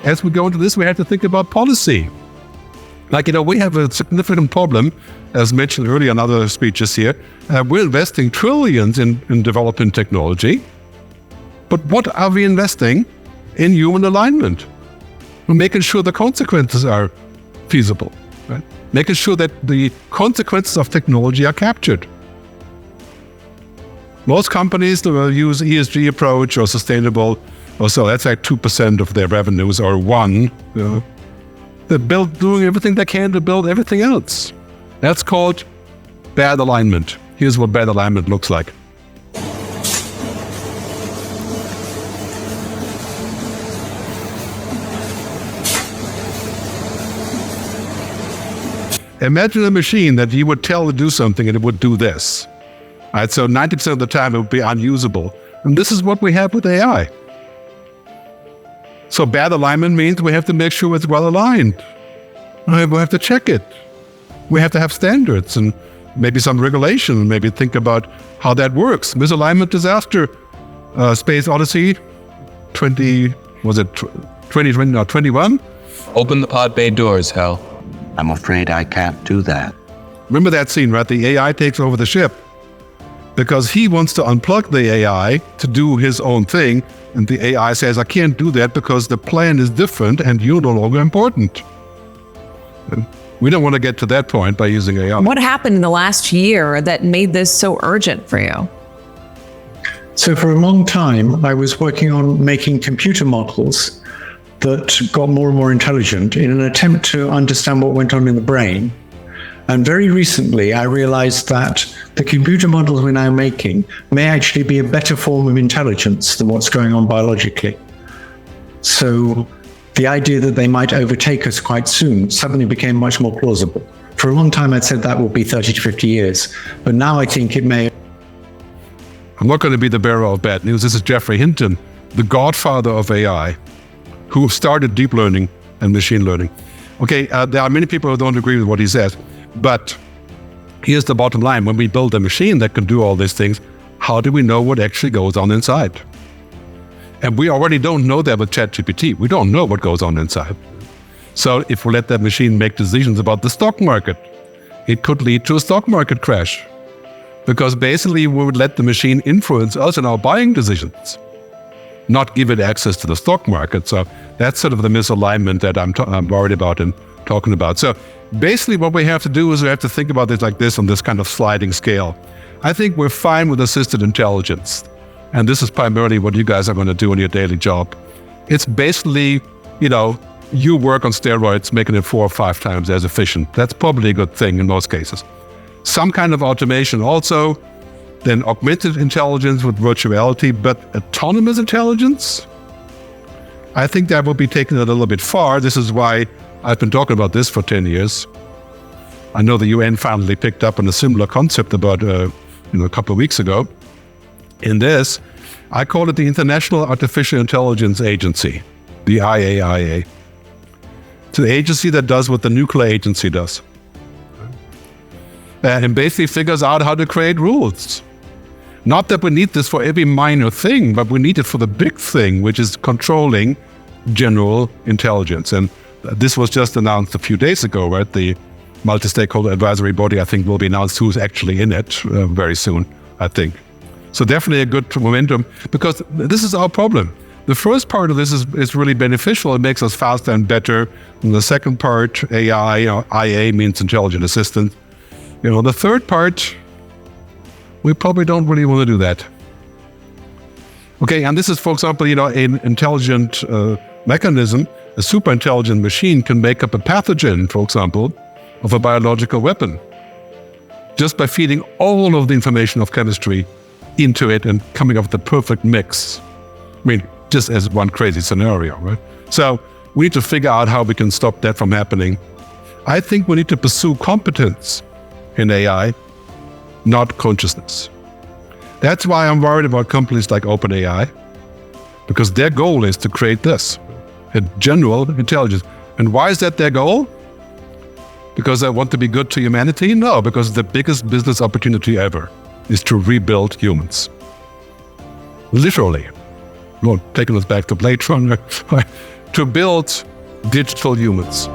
as we go into this, we have to think about policy. Like, we have a significant problem, as mentioned earlier in other speeches here. We're investing trillions in developing technology, but what are we investing in human alignment? We're making sure the consequences are feasible, right? Making sure that the consequences of technology are captured. Most companies will use ESG approach or sustainable, or so that's like 2% of their revenues or one. They're doing everything they can to build everything else. That's called bad alignment. Here's what bad alignment looks like. Imagine a machine that you would tell to do something and it would do this. All right, so 90% of the time it would be unusable. And this is what we have with AI. So bad alignment means we have to make sure it's well aligned. We have to check it. We have to have standards and maybe some regulation, maybe think about how that works. Misalignment disaster, Space Odyssey 2021? Open the pod bay doors, Hal. I'm afraid I can't do that. Remember that scene, right? The AI takes over the ship because he wants to unplug the AI to do his own thing. And the AI says, I can't do that because the plan is different and you're no longer important. And we don't want to get to that point by using AI. What happened in the last year that made this so urgent for you? So for a long time, I was working on making computer models that got more and more intelligent in an attempt to understand what went on in the brain. And very recently, I realized that the computer models we're now making may actually be a better form of intelligence than what's going on biologically. So the idea that they might overtake us quite soon suddenly became much more plausible. For a long time, I'd said that would be 30 to 50 years, but now I think it may. I'm not going to be the bearer of bad news. This is Geoffrey Hinton, the godfather of AI, who started deep learning and machine learning. Okay, there are many people who don't agree with what he says, but here's the bottom line. When we build a machine that can do all these things, how do we know what actually goes on inside? And we already don't know that with ChatGPT. We don't know what goes on inside. So if we let that machine make decisions about the stock market, it could lead to a stock market crash. Because basically we would let the machine influence us in our buying decisions, not give it access to the stock market. So that's sort of the misalignment that I'm worried about and talking about. So basically what we have to do is we have to think about this like this on this kind of sliding scale. I think we're fine with assisted intelligence. And this is primarily what you guys are going to do in your daily job. It's basically, you work on steroids, making it 4 or 5 times as efficient. That's probably a good thing in most cases. Some kind of automation also, then augmented intelligence with virtuality, but autonomous intelligence? I think that will be taken a little bit far. This is why I've been talking about this for 10 years. I know the UN finally picked up on a similar concept about a couple of weeks ago. In this, I call it the International Artificial Intelligence Agency, the IAIA. It's an agency that does what the nuclear agency does. And basically figures out how to create rules. Not that we need this for every minor thing, but we need it for the big thing, which is controlling general intelligence. And this was just announced a few days ago, right? The multi-stakeholder advisory body, I think, will be announced who's actually in it very soon, I think. So definitely a good momentum, because this is our problem. The first part of this is really beneficial. It makes us faster and better. And the second part, AI, IA means intelligent assistant. The third part, we probably don't really want to do that. Okay, and this is, for example, an intelligent mechanism. A super intelligent machine can make up a pathogen, for example, of a biological weapon, just by feeding all of the information of chemistry into it and coming up with the perfect mix. I mean, just as one crazy scenario, right? So we need to figure out how we can stop that from happening. I think we need to pursue competence in AI, not consciousness. That's why I'm worried about companies like OpenAI, because their goal is to create this, a general intelligence. And why is that their goal? Because they want to be good to humanity? No, because the biggest business opportunity ever is to rebuild humans. Literally. Well, taking us back to Blade Runner to build digital humans.